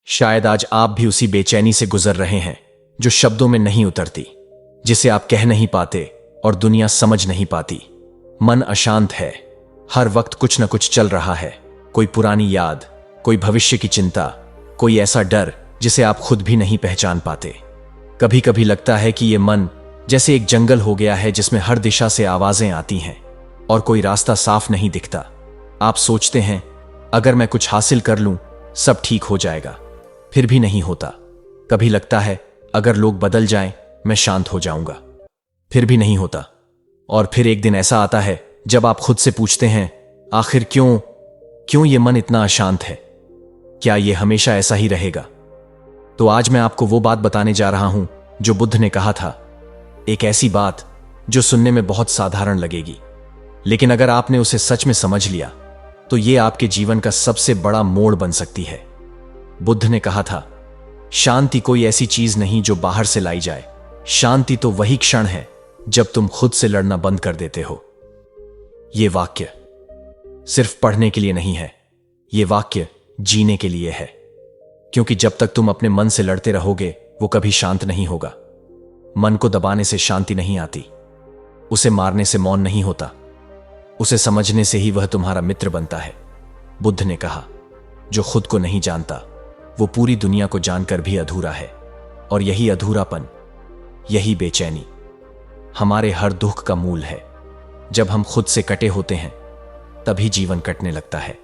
शायद आज आप भी उसी बेचैनी से गुजर रहे हैं जो शब्दों में नहीं उतरती, जिसे आप कह नहीं पाते और दुनिया समझ नहीं पाती। मन अशांत है, हर वक्त कुछ न कुछ चल रहा है। कोई पुरानी याद, कोई भविष्य की चिंता, कोई ऐसा डर जिसे आप खुद भी नहीं पहचान पाते। कभी कभी लगता है कि ये मन जैसे एक जंगल हो गया है जिसमें हर दिशा से आवाजें आती हैं और कोई रास्ता साफ नहीं दिखता। आप सोचते हैं अगर मैं कुछ हासिल कर लूं सब ठीक हो जाएगा, फिर भी नहीं होता। कभी लगता है अगर लोग बदल जाएं मैं शांत हो जाऊंगा, फिर भी नहीं होता। और फिर एक दिन ऐसा आता है जब आप खुद से पूछते हैं आखिर क्यों ये मन इतना अशांत है? क्या ये हमेशा ऐसा ही रहेगा? तो आज मैं आपको वो बात बताने जा रहा हूं जो बुद्ध ने कहा था। एक ऐसी बात जो सुनने में बहुत साधारण लगेगी, लेकिन अगर आपने उसे सच में समझ लिया तो ये आपके जीवन का सबसे बड़ा मोड़ बन सकती है। बुद्ध ने कहा था, शांति कोई ऐसी चीज नहीं जो बाहर से लाई जाए। शांति तो वही क्षण है जब तुम खुद से लड़ना बंद कर देते हो। ये वाक्य सिर्फ पढ़ने के लिए नहीं है, ये वाक्य जीने के लिए है। क्योंकि जब तक तुम अपने मन से लड़ते रहोगे वो कभी शांत नहीं होगा। मन को दबाने से शांति नहीं आती, उसे मारने से मौन नहीं होता, उसे समझने से ही वह तुम्हारा मित्र बनता है। बुद्ध ने कहा, जो खुद को नहीं जानता वो पूरी दुनिया को जानकर भी अधूरा है। और यही अधूरापन, यही बेचैनी हमारे हर दुख का मूल है। जब हम खुद से कटे होते हैं तभी जीवन कटने लगता है।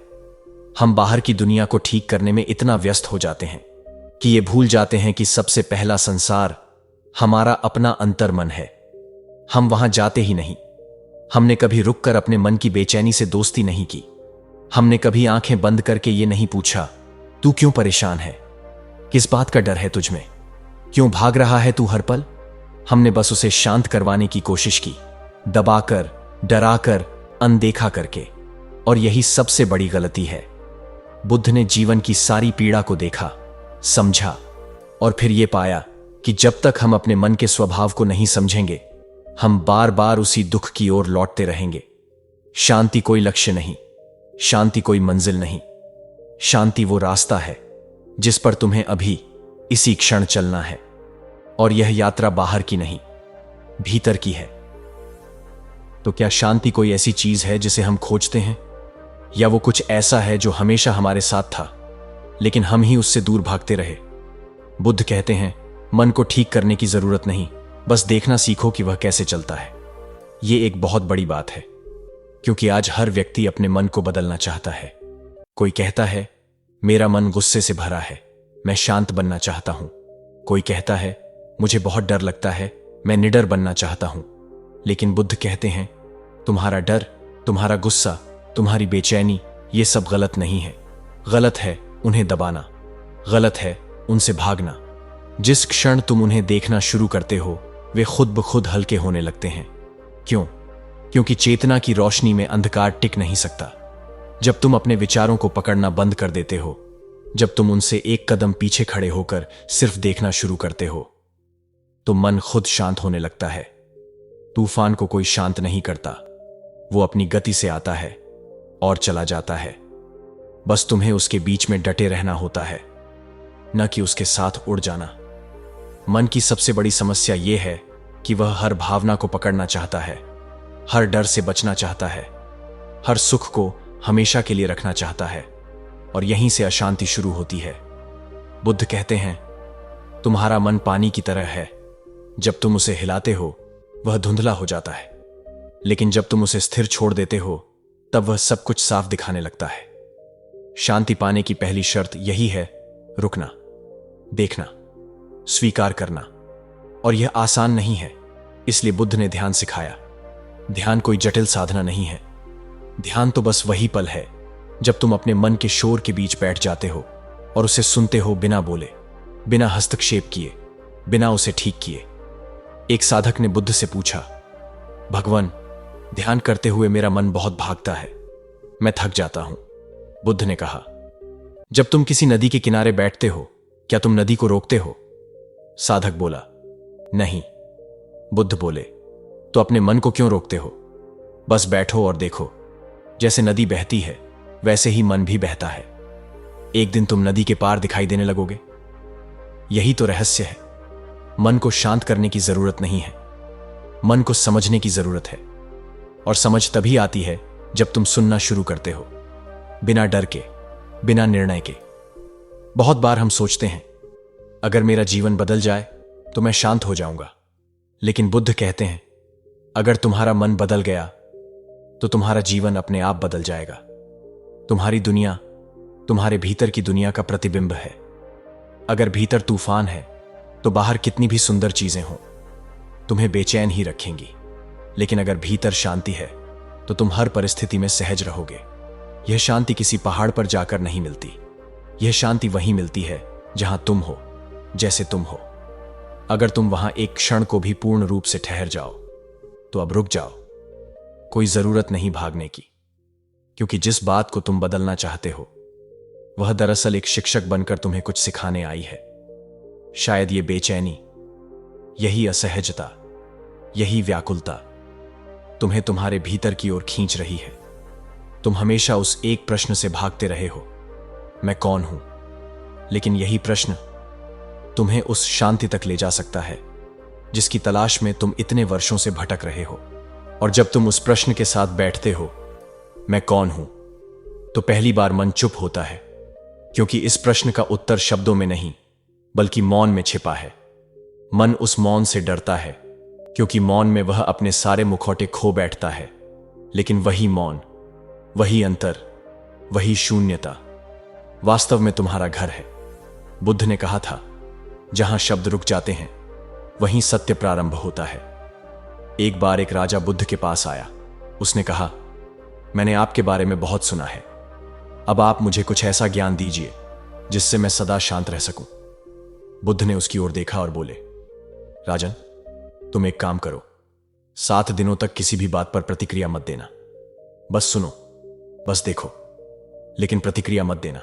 हम बाहर की दुनिया को ठीक करने में इतना व्यस्त हो जाते हैं कि ये भूल जाते हैं कि सबसे पहला संसार हमारा अपना अंतर्मन है। हम वहां जाते ही नहीं। हमने कभी रुककर अपने मन की बेचैनी से दोस्ती नहीं की। हमने कभी आंखें बंद करके ये नहीं पूछा, तू क्यों परेशान है? किस बात का डर है तुझमें? क्यों भाग रहा है तू हर पल? हमने बस उसे शांत करवाने की कोशिश की, दबाकर, डराकर, अनदेखा करके। और यही सबसे बड़ी गलती है। बुद्ध ने जीवन की सारी पीड़ा को देखा, समझा और फिर यह पाया कि जब तक हम अपने मन के स्वभाव को नहीं समझेंगे हम बार बार उसी दुख की ओर लौटते रहेंगे। शांति कोई लक्ष्य नहीं, शांति कोई मंजिल नहीं। शांति वो रास्ता है जिस पर तुम्हें अभी इसी क्षण चलना है। और यह यात्रा बाहर की नहीं, भीतर की है। तो क्या शांति कोई ऐसी चीज है जिसे हम खोजते हैं, या वो कुछ ऐसा है जो हमेशा हमारे साथ था लेकिन हम ही उससे दूर भागते रहे? बुद्ध कहते हैं, मन को ठीक करने की जरूरत नहीं, बस देखना सीखो कि वह कैसे चलता है। यह एक बहुत बड़ी बात है, क्योंकि आज हर व्यक्ति अपने मन को बदलना चाहता है। कोई कहता है मेरा मन गुस्से से भरा है, मैं शांत बनना चाहता हूं। कोई कहता है मुझे बहुत डर लगता है, मैं निडर बनना चाहता हूं। लेकिन बुद्ध कहते हैं तुम्हारा डर, तुम्हारा गुस्सा, तुम्हारी बेचैनी, ये सब गलत नहीं है। गलत है उन्हें दबाना, गलत है उनसे भागना। जिस क्षण तुम उन्हें देखना शुरू करते हो वे खुद ब खुद हल्के होने लगते हैं। क्यों? क्योंकि चेतना की रोशनी में अंधकार टिक नहीं सकता। जब तुम अपने विचारों को पकड़ना बंद कर देते हो, जब तुम उनसे एक कदम पीछे खड़े होकर सिर्फ देखना शुरू करते हो, तो मन खुद शांत होने लगता है। तूफान को कोई शांत नहीं करता, वो अपनी गति से आता है और चला जाता है। बस तुम्हें उसके बीच में डटे रहना होता है, न कि उसके साथ उड़ जाना। मन की सबसे बड़ी समस्या यह है कि वह हर भावना को पकड़ना चाहता है, हर डर से बचना चाहता है, हर सुख को हमेशा के लिए रखना चाहता है। और यहीं से अशांति शुरू होती है। बुद्ध कहते हैं तुम्हारा मन पानी की तरह है, जब तुम उसे हिलाते हो वह धुंधला हो जाता है, लेकिन जब तुम उसे स्थिर छोड़ देते हो तब वह सब कुछ साफ दिखाने लगता है। शांति पाने की पहली शर्त यही है, रुकना, देखना, स्वीकार करना। और यह आसान नहीं है, इसलिए बुद्ध ने ध्यान सिखाया। ध्यान कोई जटिल साधना नहीं है। ध्यान तो बस वही पल है जब तुम अपने मन के शोर के बीच बैठ जाते हो और उसे सुनते हो, बिना बोले, बिना हस्तक्षेप किए, बिना उसे ठीक किए। एक साधक ने बुद्ध से पूछा, भगवान, ध्यान करते हुए मेरा मन बहुत भागता है, मैं थक जाता हूं। बुद्ध ने कहा, जब तुम किसी नदी के किनारे बैठते हो क्या तुम नदी को रोकते हो? साधक बोला, नहीं। बुद्ध बोले, तो अपने मन को क्यों रोकते हो? बस बैठो और देखो, जैसे नदी बहती है वैसे ही मन भी बहता है। एक दिन तुम नदी के पार दिखाई देने लगोगे। यही तो रहस्य है। मन को शांत करने की जरूरत नहीं है, मन को समझने की जरूरत है। और समझ तभी आती है जब तुम सुनना शुरू करते हो, बिना डर के, बिना निर्णय के। बहुत बार हम सोचते हैं अगर मेरा जीवन बदल जाए तो मैं शांत हो जाऊंगा। लेकिन बुद्ध कहते हैं अगर तुम्हारा मन बदल गया तो तुम्हारा जीवन अपने आप बदल जाएगा। तुम्हारी दुनिया तुम्हारे भीतर की दुनिया का प्रतिबिंब है। अगर भीतर तूफान है तो बाहर कितनी भी सुंदर चीजें हों तुम्हें बेचैन ही रखेंगी। लेकिन अगर भीतर शांति है तो तुम हर परिस्थिति में सहज रहोगे। यह शांति किसी पहाड़ पर जाकर नहीं मिलती, यह शांति वहीं मिलती है जहां तुम हो, जैसे तुम हो। अगर तुम वहां एक क्षण को भी पूर्ण रूप से ठहर जाओ तो अब रुक जाओ। कोई जरूरत नहीं भागने की, क्योंकि जिस बात को तुम बदलना चाहते हो वह दरअसल एक शिक्षक बनकर तुम्हें कुछ सिखाने आई है। शायद ये बेचैनी, यही असहजता, यही व्याकुलता तुम्हें तुम्हारे भीतर की ओर खींच रही है। तुम हमेशा उस एक प्रश्न से भागते रहे हो, मैं कौन हूं? लेकिन यही प्रश्न तुम्हें उस शांति तक ले जा सकता है जिसकी तलाश में तुम इतने वर्षों से भटक रहे हो। और जब तुम उस प्रश्न के साथ बैठते हो, मैं कौन हूं, तो पहली बार मन चुप होता है, क्योंकि इस प्रश्न का उत्तर शब्दों में नहीं बल्कि मौन में छिपा है। मन उस मौन से डरता है क्योंकि मौन में वह अपने सारे मुखौटे खो बैठता है। लेकिन वही मौन, वही अंतर, वही शून्यता वास्तव में तुम्हारा घर है। बुद्ध ने कहा था जहां शब्द रुक जाते हैं वहीं सत्य प्रारंभ होता है। एक बार एक राजा बुद्ध के पास आया। उसने कहा, मैंने आपके बारे में बहुत सुना है, अब आप मुझे कुछ ऐसा ज्ञान दीजिए जिससे मैं सदा शांत रह सकूं। बुद्ध ने उसकी ओर देखा और बोले, राजन, तुम एक काम करो, 7 दिनों तक किसी भी बात पर प्रतिक्रिया मत देना। बस सुनो, बस देखो, लेकिन प्रतिक्रिया मत देना।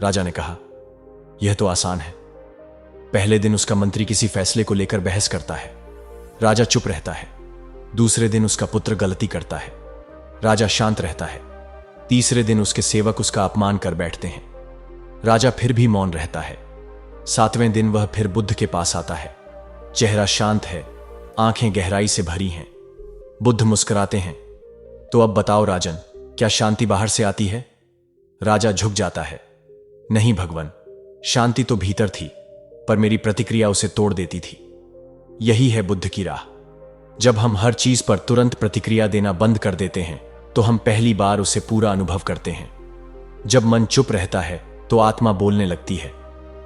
राजा ने कहा, यह तो आसान है। पहले दिन उसका मंत्री किसी फैसले को लेकर बहस करता है, राजा चुप रहता है। दूसरे दिन उसका पुत्र गलती करता है, राजा शांत रहता है। तीसरे दिन उसके सेवक उसका अपमान कर बैठते हैं, राजा फिर भी मौन रहता है। 7वें दिन वह फिर बुद्ध के पास आता है। चेहरा शांत है, आंखें गहराई से भरी हैं। बुद्ध मुस्कुराते हैं, तो अब बताओ राजन, क्या शांति बाहर से आती है? राजा झुक जाता है, नहीं भगवान, शांति तो भीतर थी, पर मेरी प्रतिक्रिया उसे तोड़ देती थी। यही है बुद्ध की राह। जब हम हर चीज पर तुरंत प्रतिक्रिया देना बंद कर देते हैं तो हम पहली बार उसे पूरा अनुभव करते हैं। जब मन चुप रहता है तो आत्मा बोलने लगती है।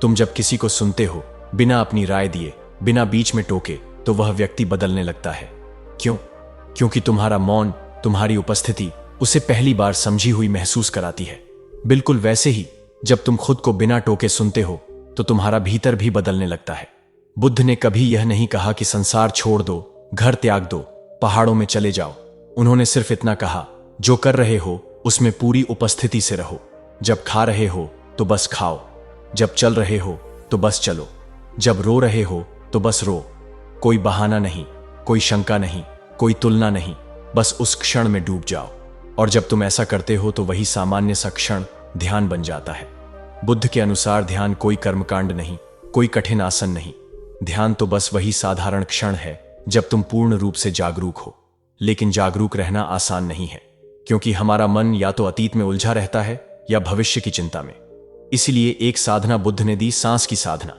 तुम जब किसी को सुनते हो बिना अपनी राय दिए, बिना बीच में टोके, तो वह व्यक्ति बदलने लगता है। क्यों? क्योंकि तुम्हारा मौन, तुम्हारी उपस्थिति उसे पहली बार समझी हुई महसूस कराती है। बिल्कुल वैसे ही जब तुम खुद को बिना टोके सुनते हो तो तुम्हारा भीतर भी बदलने लगता है। बुद्ध ने कभी यह नहीं कहा कि संसार छोड़ दो, घर त्याग दो, पहाड़ों में चले जाओ। उन्होंने सिर्फ इतना कहा, जो कर रहे हो उसमें पूरी उपस्थिति से रहो। जब खा रहे हो तो बस खाओ, जब चल रहे हो तो बस चलो, जब रो रहे हो तो बस रो। कोई बहाना नहीं, कोई शंका नहीं, कोई तुलना नहीं, बस उस क्षण में डूब जाओ। और जब तुम ऐसा करते हो तो वही सामान्य सा क्षण ध्यान बन जाता है। बुद्ध के अनुसार ध्यान कोई कर्मकांड नहीं, कोई कठिन आसन नहीं। ध्यान तो बस वही साधारण क्षण है जब तुम पूर्ण रूप से जागरूक हो। लेकिन जागरूक रहना आसान नहीं है, क्योंकि हमारा मन या तो अतीत में उलझा रहता है या भविष्य की चिंता में। इसलिए एक साधना बुद्ध ने दी, सांस की साधना।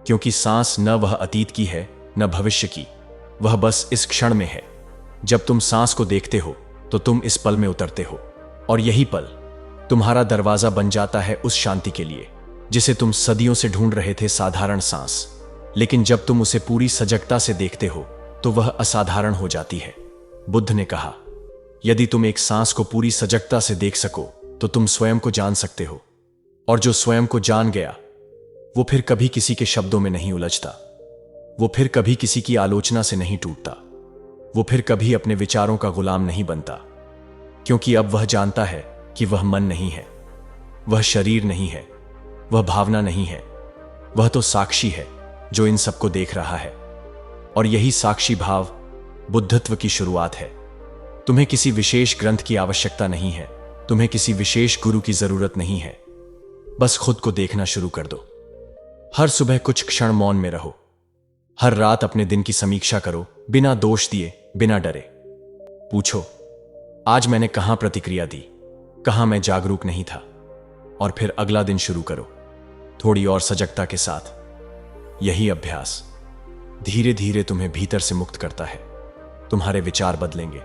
क्योंकि सांस न वह अतीत की है न भविष्य की, वह बस इस क्षण में है। जब तुम सांस को देखते हो तो तुम इस पल में उतरते हो, और यही पल तुम्हारा दरवाजा बन जाता है उस शांति के लिए जिसे तुम सदियों से ढूंढ रहे थे। साधारण सांस, लेकिन जब तुम उसे पूरी सजगता से देखते हो तो वह असाधारण हो जाती है। बुद्ध ने कहा, यदि तुम एक सांस को पूरी सजगता से देख सको तो तुम स्वयं को जान सकते हो। और जो स्वयं को जान गया वो फिर कभी किसी के शब्दों में नहीं उलझता, वो फिर कभी किसी की आलोचना से नहीं टूटता, वो फिर कभी अपने विचारों का गुलाम नहीं बनता। क्योंकि अब वह जानता है कि वह मन नहीं है, वह शरीर नहीं है, वह भावना नहीं है, वह तो साक्षी है जो इन सबको देख रहा है। और यही साक्षी भाव बुद्धत्व की शुरुआत है। तुम्हें किसी विशेष ग्रंथ की आवश्यकता नहीं है, तुम्हें किसी विशेष गुरु की जरूरत नहीं है। बस खुद को देखना शुरू कर दो। हर सुबह कुछ क्षण मौन में रहो। हर रात अपने दिन की समीक्षा करो, बिना दोष दिए, बिना डरे। पूछो, आज मैंने कहां प्रतिक्रिया दी, कहां मैं जागरूक नहीं था। और फिर अगला दिन शुरू करो, थोड़ी और सजगता के साथ। यही अभ्यास धीरे धीरे तुम्हें भीतर से मुक्त करता है। तुम्हारे विचार बदलेंगे,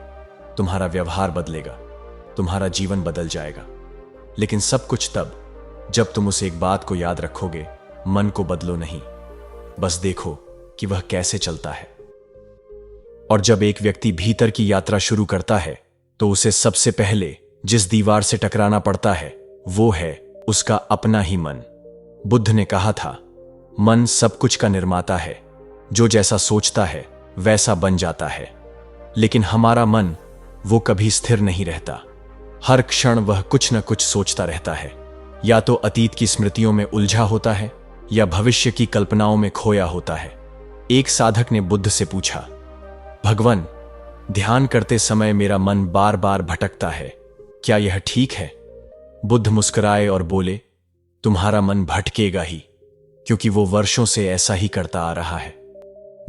तुम्हारा व्यवहार बदलेगा, तुम्हारा जीवन बदल जाएगा। लेकिन सब कुछ तब जब तुम उस एक बात को याद रखोगे, मन को बदलो नहीं, बस देखो कि वह कैसे चलता है। और जब एक व्यक्ति भीतर की यात्रा शुरू करता है तो उसे सबसे पहले जिस दीवार से टकराना पड़ता है वो है उसका अपना ही मन। बुद्ध ने कहा था, मन सब कुछ का निर्माता है, जो जैसा सोचता है वैसा बन जाता है। लेकिन हमारा मन वो कभी स्थिर नहीं रहता। हर क्षण वह कुछ न कुछ सोचता रहता है। या तो अतीत की स्मृतियों में उलझा होता है या भविष्य की कल्पनाओं में खोया होता है। एक साधक ने बुद्ध से पूछा, भगवान, ध्यान करते समय मेरा मन बार बार भटकता है, क्या यह ठीक है? बुद्ध मुस्कुराए और बोले, तुम्हारा मन भटकेगा ही, क्योंकि वो वर्षों से ऐसा ही करता आ रहा है।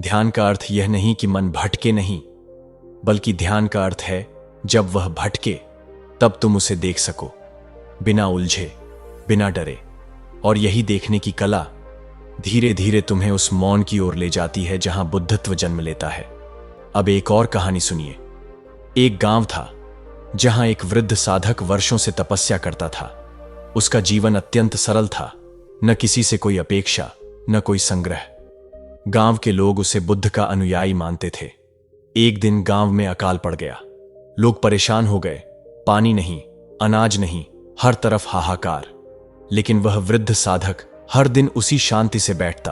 ध्यान का अर्थ यह नहीं कि मन भटके नहीं, बल्कि ध्यान का अर्थ है जब वह भटके तब तुम उसे देख सको, बिना उलझे, बिना डरे। और यही देखने की कला धीरे धीरे तुम्हें उस मौन की ओर ले जाती है जहां बुद्धत्व जन्म लेता है। अब एक और कहानी सुनिए। एक गांव था जहां एक वृद्ध साधक वर्षों से तपस्या करता था। उसका जीवन अत्यंत सरल था, न किसी से कोई अपेक्षा, न कोई संग्रह। गांव के लोग उसे बुद्ध का अनुयायी मानते थे। एक दिन गांव में अकाल पड़ गया। लोग परेशान हो गए। पानी नहीं, अनाज नहीं, हर तरफ हाहाकार। लेकिन वह वृद्ध साधक हर दिन उसी शांति से बैठता,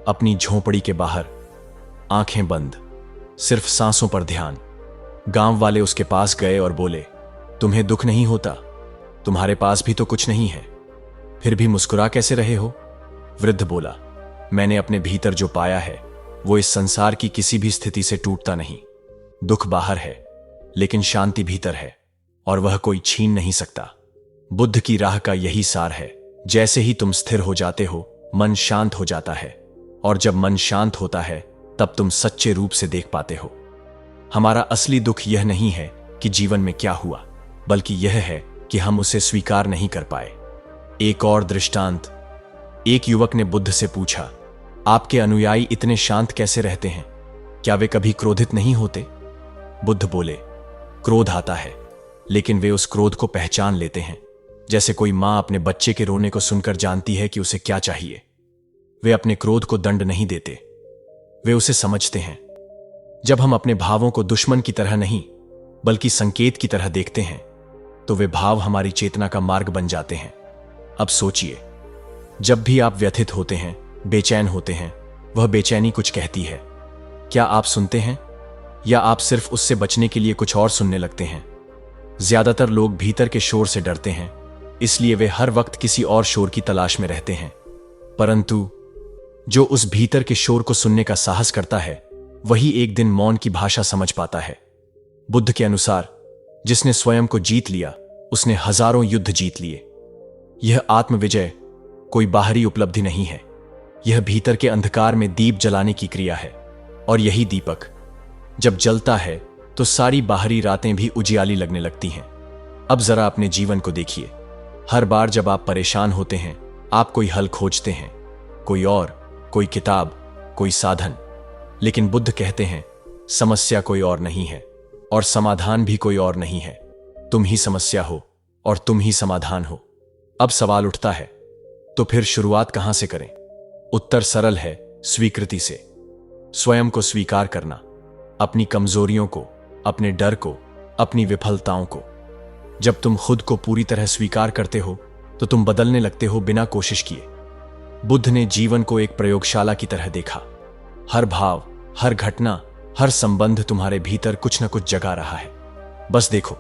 अपनी झोंपड़ी के बाहर, आंखें बंद, सिर्फ सांसों पर ध्यान। गांव वाले उसके पास गए और बोले, तुम्हें दुख नहीं होता? तुम्हारे पास भी तो कुछ नहीं है, फिर भी मुस्कुरा कैसे रहे हो? वृद्ध बोला, मैंने अपने भीतर जो पाया है वो इस संसार की किसी भी स्थिति से टूटता नहीं। दुख बाहर है, लेकिन शांति भीतर है, और वह कोई छीन नहीं सकता। बुद्ध की राह का यही सार है। जैसे ही तुम स्थिर हो जाते हो, मन शांत हो जाता है, और जब मन शांत होता है तब तुम सच्चे रूप से देख पाते हो। हमारा असली दुख यह नहीं है कि जीवन में क्या हुआ, बल्कि यह है कि हम उसे स्वीकार नहीं कर पाए। एक और दृष्टांत। एक युवक ने बुद्ध से पूछा, आपके अनुयायी इतने शांत कैसे रहते हैं? क्या वे कभी क्रोधित नहीं होते? बुद्ध बोले, क्रोध आता है, लेकिन वे उस क्रोध को पहचान लेते हैं, जैसे कोई मां अपने बच्चे के रोने को सुनकर जानती है कि उसे क्या चाहिए। वे अपने क्रोध को दंड नहीं देते, वे उसे समझते हैं। जब हम अपने भावों को दुश्मन की तरह नहीं, बल्कि संकेत की तरह देखते हैं, तो वे भाव हमारी चेतना का मार्ग बन जाते हैं। अब सोचिए, जब भी आप व्यथित होते हैं, बेचैन होते हैं, वह बेचैनी कुछ कहती है। क्या आप सुनते हैं, या आप सिर्फ उससे बचने के लिए कुछ और सुनने लगते हैं? ज्यादातर लोग भीतर के शोर से डरते हैं, इसलिए वे हर वक्त किसी और शोर की तलाश में रहते हैं। परंतु जो उस भीतर के शोर को सुनने का साहस करता है, वही एक दिन मौन की भाषा समझ पाता है। बुद्ध के अनुसार, जिसने स्वयं को जीत लिया, उसने हजारों युद्ध जीत लिए। यह आत्मविजय कोई बाहरी उपलब्धि नहीं है, यह भीतर के अंधकार में दीप जलाने की क्रिया है। और यही दीपक जब जलता है तो सारी बाहरी रातें भी उजियाली लगने लगती हैं। अब जरा अपने जीवन को देखिए। हर बार जब आप परेशान होते हैं, आप कोई हल खोजते हैं, कोई किताब, कोई साधन। लेकिन बुद्ध कहते हैं, समस्या कोई और नहीं है और समाधान भी कोई और नहीं है। तुम ही समस्या हो और तुम ही समाधान हो। अब सवाल उठता है, तो फिर शुरुआत कहां से करें? उत्तर सरल है, स्वीकृति से। स्वयं को स्वीकार करना, अपनी कमजोरियों को, अपने डर को, अपनी विफलताओं को। जब तुम खुद को पूरी तरह स्वीकार करते हो तो तुम बदलने लगते हो बिना कोशिश किए। बुद्ध ने जीवन को एक प्रयोगशाला की तरह देखा। हर भाव, हर घटना, हर संबंध तुम्हारे भीतर कुछ न कुछ जगा रहा है। बस देखो,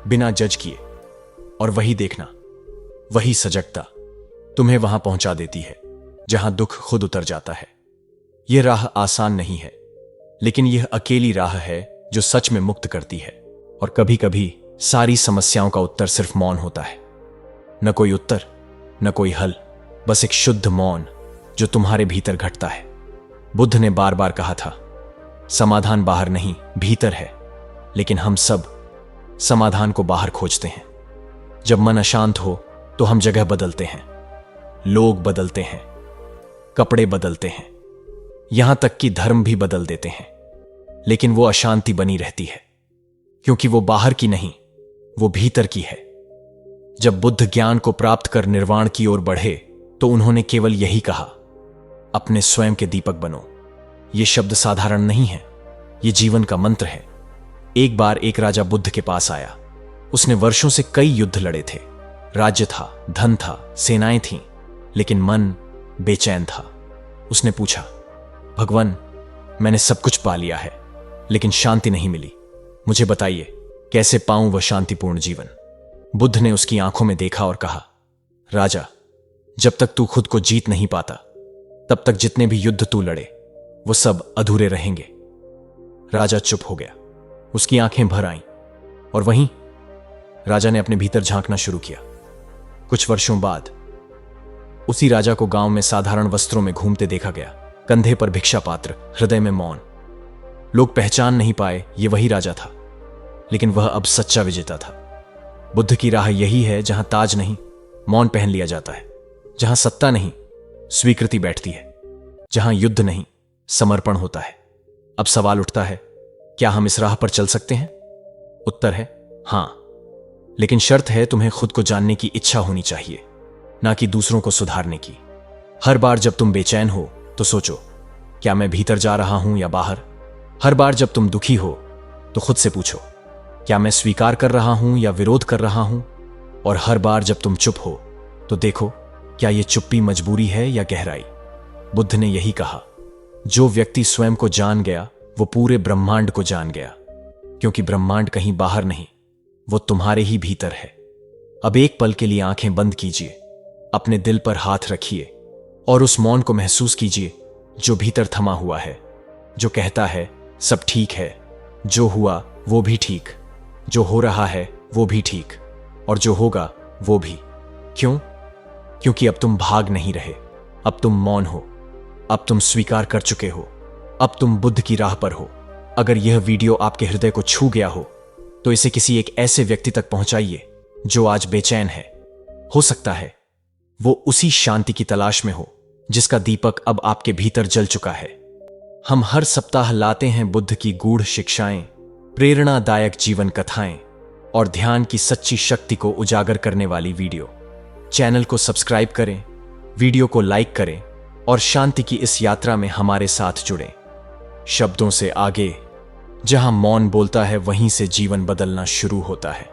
बिना जज किए। और वही देखना, वही सजगता तुम्हें वहां पहुंचा देती है जहां दुख खुद उतर जाता है। यह राह आसान नहीं है, लेकिन यह अकेली राह है जो सच में मुक्त करती है। और कभी कभी सारी समस्याओं का उत्तर सिर्फ मौन होता है। न कोई उत्तर, न कोई हल, बस एक शुद्ध मौन जो तुम्हारे भीतर घटता है। बुद्ध ने बार बार कहा था, समाधान बाहर नहीं भीतर है, लेकिन हम सब समाधान को बाहर खोजते हैं। जब मन अशांत हो तो हम जगह बदलते हैं, लोग बदलते हैं, कपड़े बदलते हैं, यहां तक कि धर्म भी बदल देते हैं, लेकिन वो अशांति बनी रहती है, क्योंकि वो बाहर की नहीं, वो भीतर की है। जब बुद्ध ज्ञान को प्राप्त कर निर्वाण की ओर बढ़े तो उन्होंने केवल यही कहा, अपने स्वयं के दीपक बनो। ये शब्द साधारण नहीं है, ये जीवन का मंत्र है। एक बार एक राजा बुद्ध के पास आया। उसने वर्षों से कई युद्ध लड़े थे, राज्य था, धन था, सेनाएं थीं, लेकिन मन बेचैन था। उसने पूछा, भगवान, मैंने सब कुछ पा लिया है, लेकिन शांति नहीं मिली। मुझे बताइए, कैसे पाऊं वह शांतिपूर्ण जीवन? बुद्ध ने उसकी आंखों में देखा और कहा, राजा, जब तक तू खुद को जीत नहीं पाता, तब तक जितने भी युद्ध तू लड़े वो सब अधूरे रहेंगे। राजा चुप हो गया, उसकी आंखें भर आईं, और वहीं राजा ने अपने भीतर झांकना शुरू किया। कुछ वर्षों बाद उसी राजा को गांव में साधारण वस्त्रों में घूमते देखा गया, कंधे पर भिक्षा पात्र, हृदय में मौन। लोग पहचान नहीं पाए ये वही राजा था, लेकिन वह अब सच्चा विजेता था। बुद्ध की राह यही है, जहां ताज नहीं, मौन पहन लिया जाता है, जहां सत्ता नहीं, स्वीकृति बैठती है, जहां युद्ध नहीं, समर्पण होता है। अब सवाल उठता है, क्या हम इस राह पर चल सकते हैं? उत्तर है हां, लेकिन शर्त है तुम्हें खुद को जानने की इच्छा होनी चाहिए, ना कि दूसरों को सुधारने की। हर बार जब तुम बेचैन हो तो सोचो, क्या मैं भीतर जा रहा हूं या बाहर? हर बार जब तुम दुखी हो तो खुद से पूछो, क्या मैं स्वीकार कर रहा हूं या विरोध कर रहा हूं? और हर बार जब तुम चुप हो तो देखो, क्या यह चुप्पी मजबूरी है या गहराई? बुद्ध ने यही कहा, जो व्यक्ति स्वयं को जान गया वो पूरे ब्रह्मांड को जान गया, क्योंकि ब्रह्मांड कहीं बाहर नहीं, वो तुम्हारे ही भीतर है। अब एक पल के लिए आंखें बंद कीजिए, अपने दिल पर हाथ रखिए और उस मौन को महसूस कीजिए जो भीतर थमा हुआ है, जो कहता है सब ठीक है, जो हुआ वो भी ठीक, जो हो रहा है वो भी ठीक, और जो होगा वो भी। क्यों? क्योंकि अब तुम भाग नहीं रहे, अब तुम मौन हो, अब तुम स्वीकार कर चुके हो, अब तुम बुद्ध की राह पर हो। अगर यह वीडियो आपके हृदय को छू गया हो तो इसे किसी एक ऐसे व्यक्ति तक पहुंचाइए जो आज बेचैन है। हो सकता है वो उसी शांति की तलाश में हो जिसका दीपक अब आपके भीतर जल चुका है। हम हर सप्ताह लाते हैं बुद्ध की गूढ़ शिक्षाएं, प्रेरणादायक जीवन कथाएं और ध्यान की सच्ची शक्ति को उजागर करने वाली वीडियो। चैनल को सब्सक्राइब करें, वीडियो को लाइक करें और शांति की इस यात्रा में हमारे साथ जुड़ें। शब्दों से आगे, जहां मौन बोलता है वहीं से जीवन बदलना शुरू होता है।